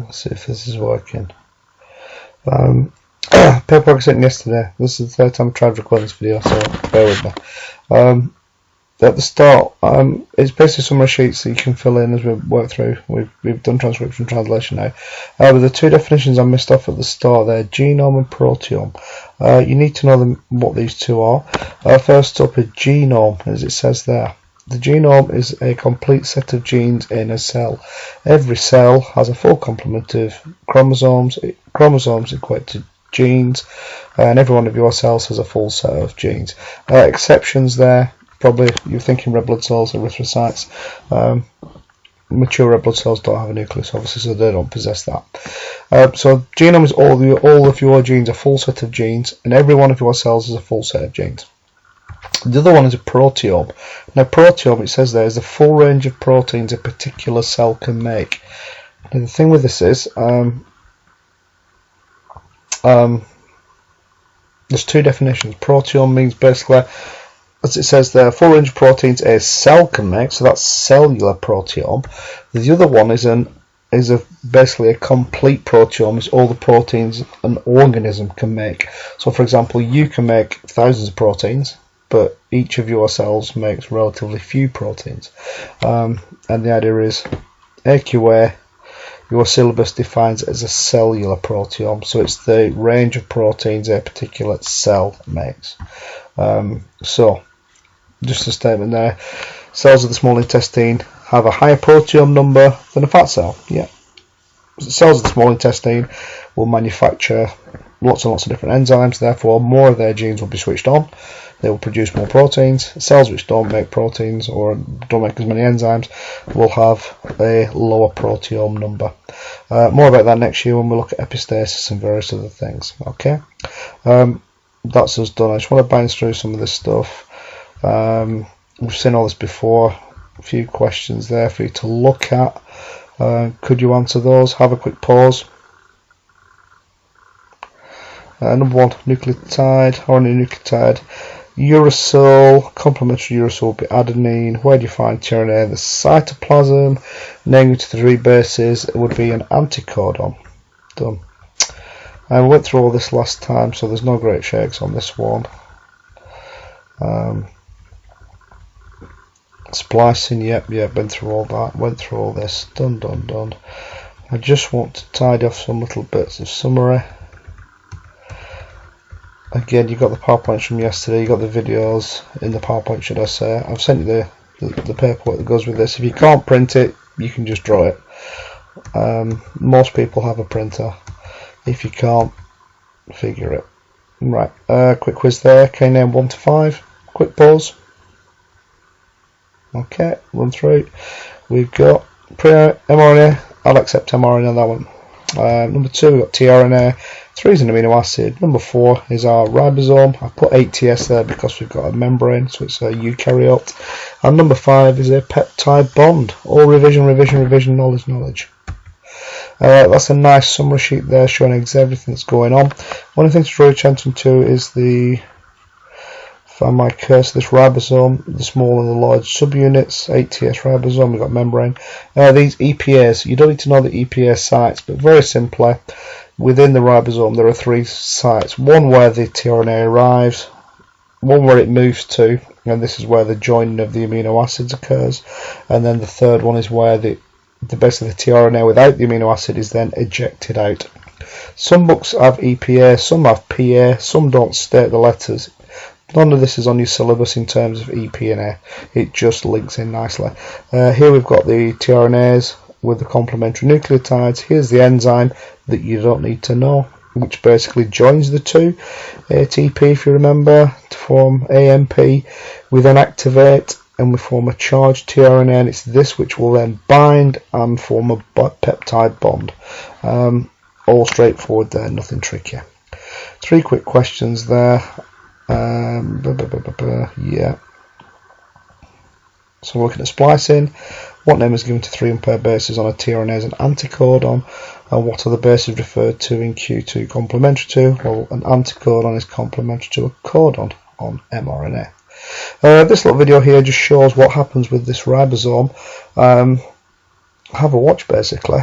Let's see if this is working. Paper I sent yesterday. This is the third time I tried recording this video, so bear with me. At the start, it's basically summary sheets that you can fill in as we work through. We've done transcription and translation now. But the two definitions I missed off at the start there, genome and proteome. You need to know what these two are. First up is genome, as it says there. The genome is a complete set of genes in a cell. Every cell has a full complement of chromosomes. Chromosomes equate to genes, and every one of your cells has a full set of genes. Exceptions there. Probably you're thinking red blood cells, erythrocytes. Mature red blood cells don't have a nucleus, obviously, so they don't possess that. So genome is all of your genes, a full set of genes, and every one of your cells is a full set of genes. The other one is a proteome. Now, proteome, it says there, is the full range of proteins a particular cell can make. Now, the thing with this is, there's two definitions. Proteome means basically, as it says there, a full range of proteins a cell can make, so that's cellular proteome. The other one is basically a complete proteome, is all the proteins an organism can make. So, for example, you can make thousands of proteins, but each of your cells makes relatively few proteins. And the idea is, AQA, your syllabus defines it as a cellular proteome, so it's the range of proteins a particular cell makes. So, just a statement there, cells of the small intestine have a higher proteome number than a fat cell. Yeah, cells of the small intestine will manufacture lots and lots of different enzymes, therefore more of their genes will be switched on. They will produce more proteins. Cells which don't make proteins or don't make as many enzymes will have a lower proteome number. More about that next year when we look at epistasis and various other things. Okay, that's us done. I just want to bounce through some of this stuff. We've seen all this before. A few questions there for you to look at. Could you answer those? Have a quick pause. Number one, nucleotide, RNA nucleotide. Uracil, complementary uracil will be adenine. Where do you find tRNA? The cytoplasm. Naming to the three bases, it would be an anticodon. Done. I went through all this last time, so there's no great shakes on this one. Splicing, yep, been through all that. Went through all this. Done. I just want to tidy off some little bits of summary. Again, you got the PowerPoints from yesterday, you got the videos in the PowerPoint, should I say. I've sent you the paperwork that goes with this. If you can't print it, you can just draw it. Most people have a printer. If you can't, figure it. Right, quick quiz there. Okay, name 1 to 5. Quick pause. Okay, run through. We've got pre-mRNA. I'll accept mRNA, that one. Number 2, we've got tRNA. 3 is an amino acid. Number 4 is our ribosome. I put 8TS there because we've got a membrane, so it's a eukaryote. And number 5 is a peptide bond. All revision, knowledge. That's a nice summary sheet there showing everything that's going on. One of the things to draw your attention to is find my cursor, this ribosome, the small and the large subunits, 8TS ribosome, we've got membrane. These EPAs, you don't need to know the EPA sites, but very simply, within the ribosome there are 3 sites. One where the tRNA arrives, one where it moves to, and this is where the joining of the amino acids occurs, and then the third one is where the base of the tRNA without the amino acid is then ejected out. Some books have EPA, some have PA, some don't state the letters. None of this is on your syllabus in terms of EP and A. It just links in nicely. Here we've got the tRNAs with the complementary nucleotides. Here's the enzyme that you don't need to know, which basically joins the two. ATP, if you remember, to form AMP. We then activate and we form a charged tRNA, and it's this which will then bind and form a peptide bond. All straightforward there, nothing tricky. 3 quick questions there. Yeah. So we're looking at splicing. What name is given to 3 unpaired bases on a tRNA as an anticodon? And what are the bases referred to in Q2 complementary to? Well, an anticodon is complementary to a codon on mRNA. This little video here just shows what happens with this ribosome. Have a watch basically.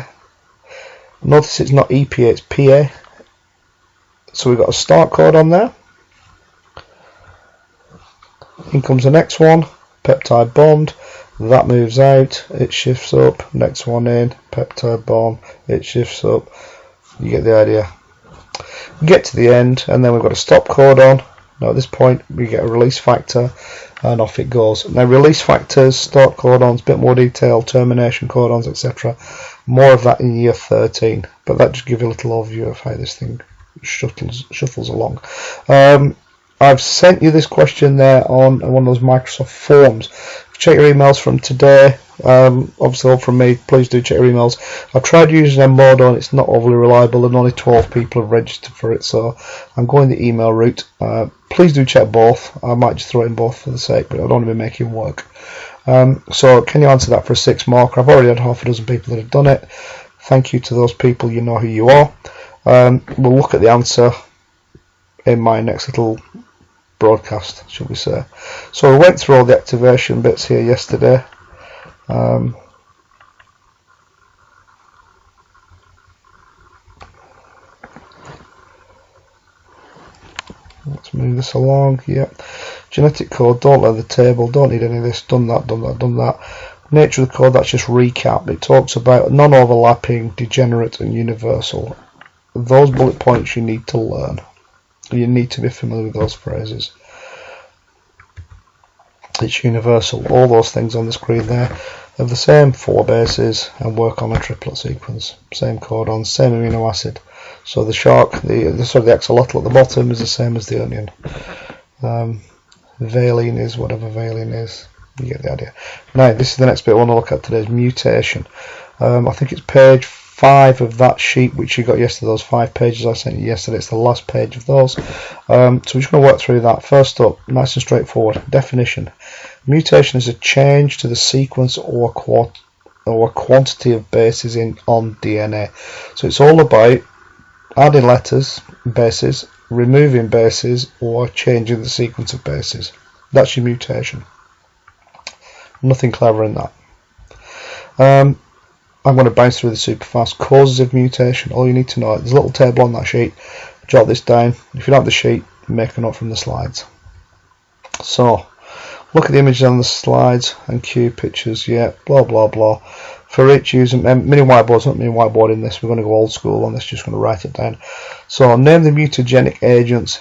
Notice it's not EPA, it's PA. So we've got a start code on there. In comes the next one, peptide bond. That moves out, it shifts up. Next one in, peptide bond, it shifts up. You get the idea. We get to the end, and then we've got a stop codon. Now at this point, we get a release factor, and off it goes. Now release factors, start codons, a bit more detail, termination codons, etc. More of that in year 13, but that just gives you a little overview of how this thing shuffles along. I've sent you this question there on one of those Microsoft forums. Check your emails from today. Obviously all from me, please do check your emails. I've tried using Mmodo and it's not overly reliable, and only 12 people have registered for it, so I'm going the email route. Please do check both. I might just throw in both for the sake, but I don't want to be making work. So can you answer that for a 6 marker? I've already had half a dozen people that have done it. Thank you to those people, you know who you are. We'll look at the answer in my next little broadcast, shall we say. So we went through all the activation bits here yesterday. Let's move this along. Yep. Genetic code, don't learn the table, don't need any of this, done that, done that, done that. Nature of the code, that's just recap. It talks about non-overlapping, degenerate and universal. Those bullet points you need to learn. You need to be familiar with those phrases. It's universal. All those things on the screen there have the same 4 bases and work on a triplet sequence. Same codon, same amino acid. So the shark, the axolotl at the bottom is the same as the onion. Valine is whatever valine is. You get the idea. Now this is the next bit I want to look at today, is mutation. I think it's page 5 of that sheet which you got yesterday, those 5 pages I sent you yesterday. It's the last page of those. So we're just going to work through that. First up, nice and straightforward. Definition. Mutation is a change to the sequence or quantity of bases on DNA. So it's all about adding letters, bases, removing bases, or changing the sequence of bases. That's your mutation. Nothing clever in that. I'm going to bounce through the super fast. Causes of mutation. All you need to know, there's a little table on that sheet. Jot this down. If you don't have the sheet, make a note from the slides. So, look at the images on the slides and cue pictures. Yeah, blah blah blah. For each using mini whiteboards, not mini whiteboard in this. We're going to go old school on this. Just going to write it down. So, name the mutagenic agents.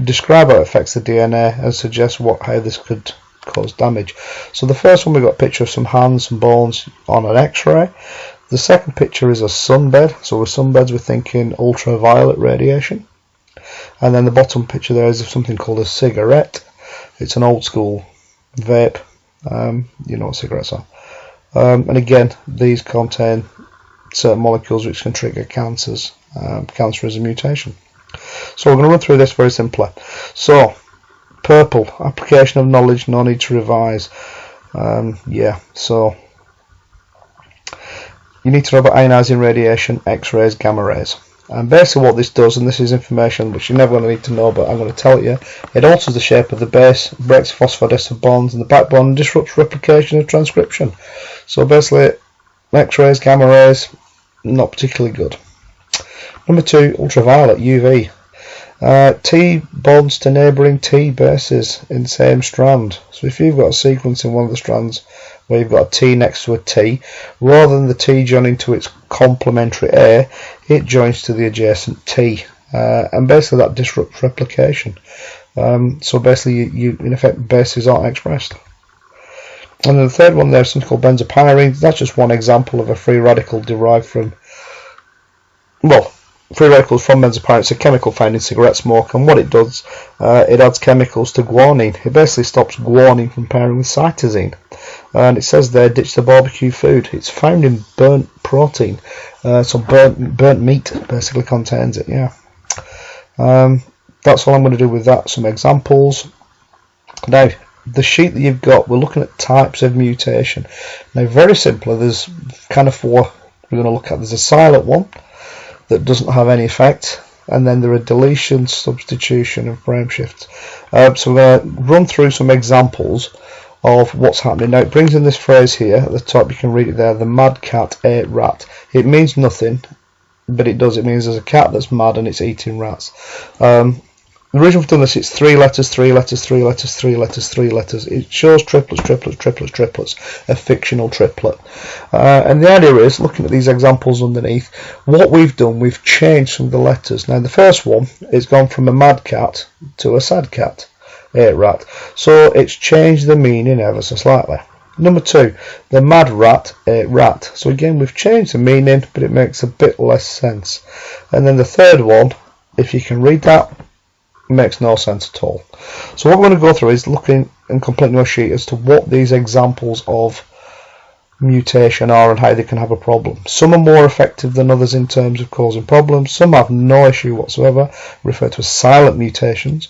Describe how it affects the DNA and suggest how this could cause damage. So the first one, we've got a picture of some hands, some bones on an x-ray. The second picture is a sunbed. So with sunbeds we're thinking ultraviolet radiation. And then the bottom picture there is of something called a cigarette. It's an old school vape. You know what cigarettes are. And again, these contain certain molecules which can trigger cancers. Cancer is a mutation. So we're going to run through this very simply. So purple, application of knowledge, no need to revise. Yeah, so you need to know about ionizing radiation, X-rays, gamma rays. And basically what this does, and this is information which you're never going to need to know, but I'm going to tell you, it alters the shape of the base, breaks phosphodiester bonds in the backbone, and disrupts replication and transcription. So basically, X-rays, gamma rays, not particularly good. Number 2, ultraviolet, UV. T bonds to neighbouring T bases in the same strand. So if you've got a sequence in one of the strands where you've got a T next to a T, rather than the T joining to its complementary A, it joins to the adjacent T. And basically that disrupts replication. So basically you in effect bases aren't expressed. And then the third one there is something called benzopyrene. That's just one example of a free radical derived from, well, free radicals from benzopyrene. It's a chemical found in cigarette smoke, and what it does, it adds chemicals to guanine. It basically stops guanine from pairing with cytosine. And it says there, ditch the barbecue food. It's found in burnt protein. So burnt meat basically contains it, yeah. That's all I'm going to do with that. Some examples. Now, the sheet that you've got, we're looking at types of mutation. Now, very simply, there's kind of 4 we're going to look at. There's a silent one that doesn't have any effect, and then there are deletion, substitution, and frame shifts. So we're going to run through some examples of what's happening. Now, it brings in this phrase here at the top. You can read it there. The mad cat ate rat. It means nothing. but it does. It means there's a cat that's mad and it's eating rats. The reason we've done this, it's 3 letters, 3 letters, 3 letters, 3 letters, 3 letters. It shows triplets, triplets, triplets, triplets, a fictional triplet. And the idea is, looking at these examples underneath, what we've done, we've changed some of the letters. Now the first one is gone from a mad cat to a sad cat, a rat. So it's changed the meaning ever so slightly. Number 2, the mad rat, a rat. So again, we've changed the meaning, but it makes a bit less sense. And then the third one, if you can read that, makes no sense at all. So what we're going to go through is looking and completing our sheet as to what these examples of mutation are and how they can have a problem. Some are more effective than others in terms of causing problems. Some have no issue whatsoever, referred to as silent mutations,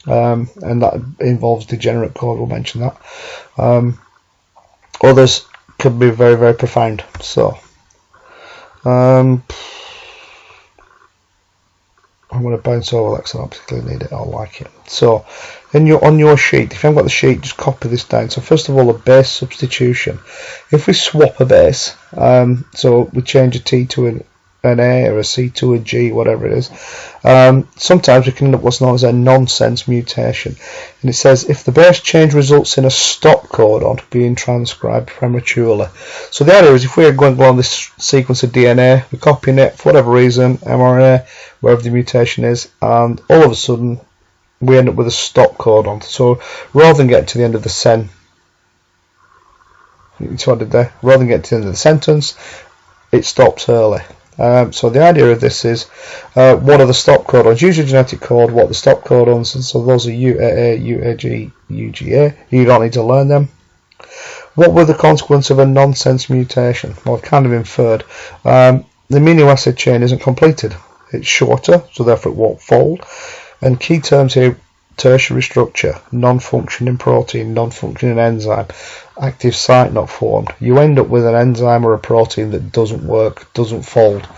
and that involves degenerate code. We'll mention that. Others can be very, very profound. So I'm going to bounce over that because I don't particularly need it. I like it. So, on your sheet, if you haven't got the sheet, just copy this down. So first of all, a base substitution. If we swap a base, so we change a T to an A or a C to a G, whatever it is, sometimes we can end up what's known as a nonsense mutation. And it says if the base change results in a stop codon being transcribed prematurely. So the idea is if we're going along this sequence of DNA, we're copying it for whatever reason, mRNA, wherever the mutation is, and all of a sudden we end up with a stop codon. So rather than getting to the end of the sen, so what I did there, rather than getting to the end of the sentence, it stops early. So the idea of this is, what are the stop codons? Use your genetic code, what are the stop codons, and so those are UAA, UAG, UGA. You don't need to learn them. What were the consequence of a nonsense mutation? Well, I've kind of inferred. The amino acid chain isn't completed. It's shorter, so therefore it won't fold. And key terms here, tertiary structure, non-functioning protein, non-functioning enzyme, active site not formed. You end up with an enzyme or a protein that doesn't work, doesn't fold,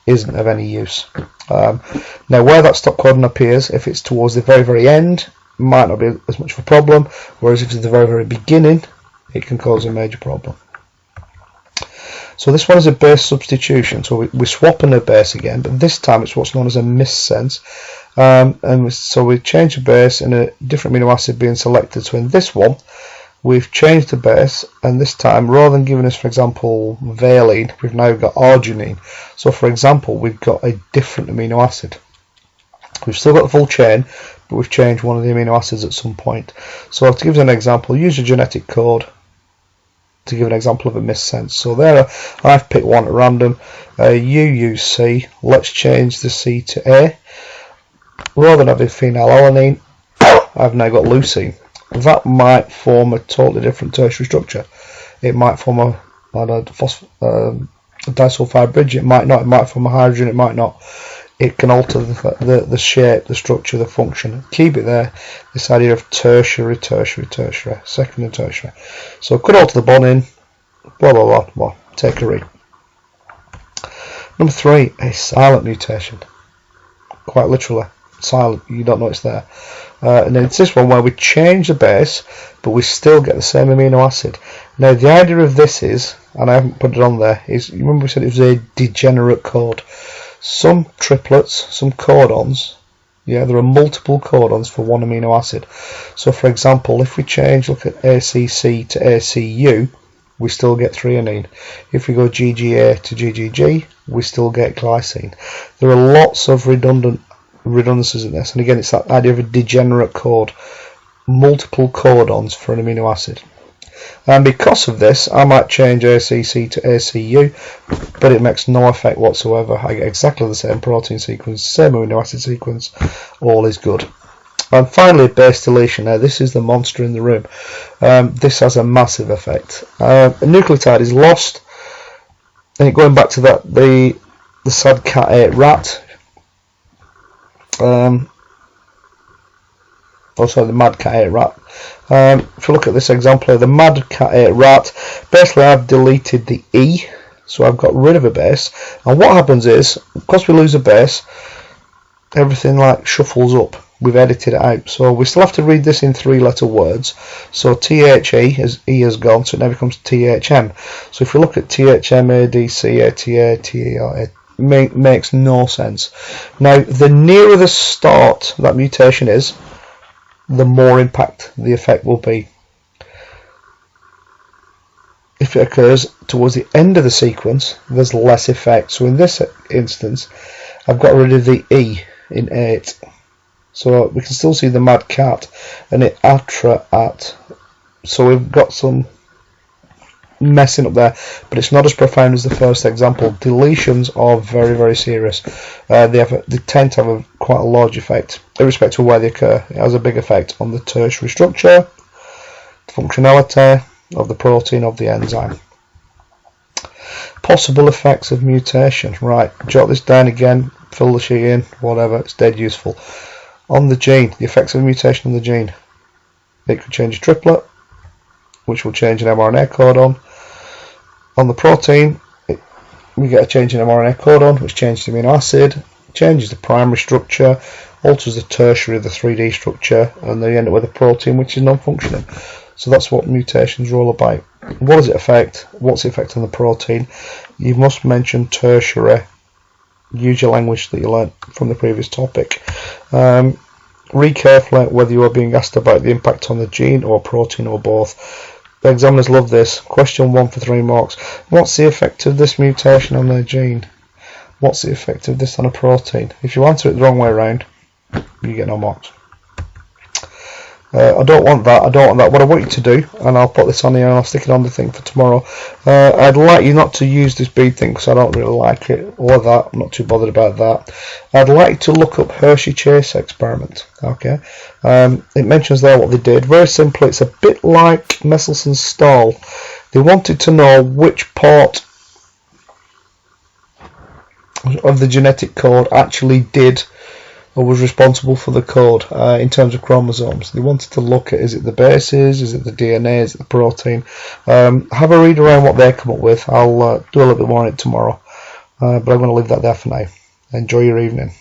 isn't of any use. Now where that stop codon appears, if it's towards the very, very end, it might not be as much of a problem, whereas if it's at the very, very beginning, it can cause a major problem. So this one is a base substitution, so we're swapping a base again, but this time it's what's known as a missense. So we change the base and a different amino acid being selected. So in this one, we've changed the base, and this time, rather than giving us, for example, valine, we've now got arginine. So for example, we've got a different amino acid. We've still got the full chain, but we've changed one of the amino acids at some point. So to give you an example, use your genetic code to give an example of a missense. So there, I've picked one at random. You use C. Let's change the C to A. Rather than having phenylalanine, I've now got leucine. That might form a totally different tertiary structure. It might form a disulfide bridge. It might not. It might form a hydrogen. It might not. It can alter the shape, the structure, the function. Keep it there. This idea of tertiary, second and tertiary. So it could alter the bonding. Blah blah blah. Well, take a read. Number 3, a silent mutation. Quite literally, silent. You don't know it's there. And then it's this one where we change the base, but we still get the same amino acid. Now the idea of this is, and I haven't put it on there, is you remember we said it was a degenerate code. Some triplets, some codons, yeah, there are multiple codons for one amino acid. So for example, if we change, look at ACC to ACU, we still get threonine. If we go GGA to GGG, we still get glycine. There are lots of redundancies in this, and again it's that idea of a degenerate code, multiple codons for an amino acid. And because of this, I might change ACC to ACU, but it makes no effect whatsoever. I get exactly the same protein sequence, same amino acid sequence, all is good. And finally, base deletion. Now this is the monster in the room. This has a massive effect. A nucleotide is lost, and going back to that, the sad cat ate rat. The mad cat ate rat. If you look at this example here, the mad cat ate rat, basically I've deleted the E, so I've got rid of a base, and what happens is, because we lose a base, everything like shuffles up. We've edited it out, so we still have to read this in 3-letter words. So THE, as E has gone, so it now becomes THM. So if we look at THM, ADC, ATA, TER, makes no sense. Now, the nearer the start that mutation is, the more impact the effect will be. If it occurs towards the end of the sequence, there's less effect. So in this instance, I've got rid of the E in 8. So we can still see the mad cat and it atra at. So we've got some messing up there, but it's not as profound as the first example. Deletions are very, very serious. They tend to have quite a large effect, irrespective of where they occur. It has a big effect on the tertiary structure, functionality of the protein, of the enzyme. Possible effects of mutation. Right, jot this down again, fill the sheet in, whatever, it's dead useful. On the gene, the effects of mutation on the gene. It could change a triplet, which will change an mRNA codon. On the protein, we get a change in mRNA codon, which changes the amino acid, changes the primary structure, alters the tertiary of the 3D structure, and then you end up with a protein which is non-functioning. So that's what mutations are all about. What does it affect? What's the effect on the protein? You must mention tertiary. Use your language that you learnt from the previous topic. Read carefully whether you are being asked about the impact on the gene or protein or both. The examiners love this. Question 1 for 3 marks. What's the effect of this mutation on their gene? What's the effect of this on a protein? If you answer it the wrong way around, you get no marks. I don't want that. What I want you to do, and I'll put this on here and I'll stick it on the thing for tomorrow. I'd like you not to use this bead thing because I don't really like it, or that. I'm not too bothered about that. I'd like you to look up Hershey-Chase experiment. Okay, it mentions there what they did. Very simply, it's a bit like Mendelssohn-Stahl. They wanted to know which part of the genetic code actually did or was responsible for the code in terms of chromosomes. They wanted to look at, is it the bases, is it the DNA, is it the protein. Have a read around what they come up with. I'll do a little bit more on it tomorrow, but I'm going to leave that there for now. Enjoy your evening.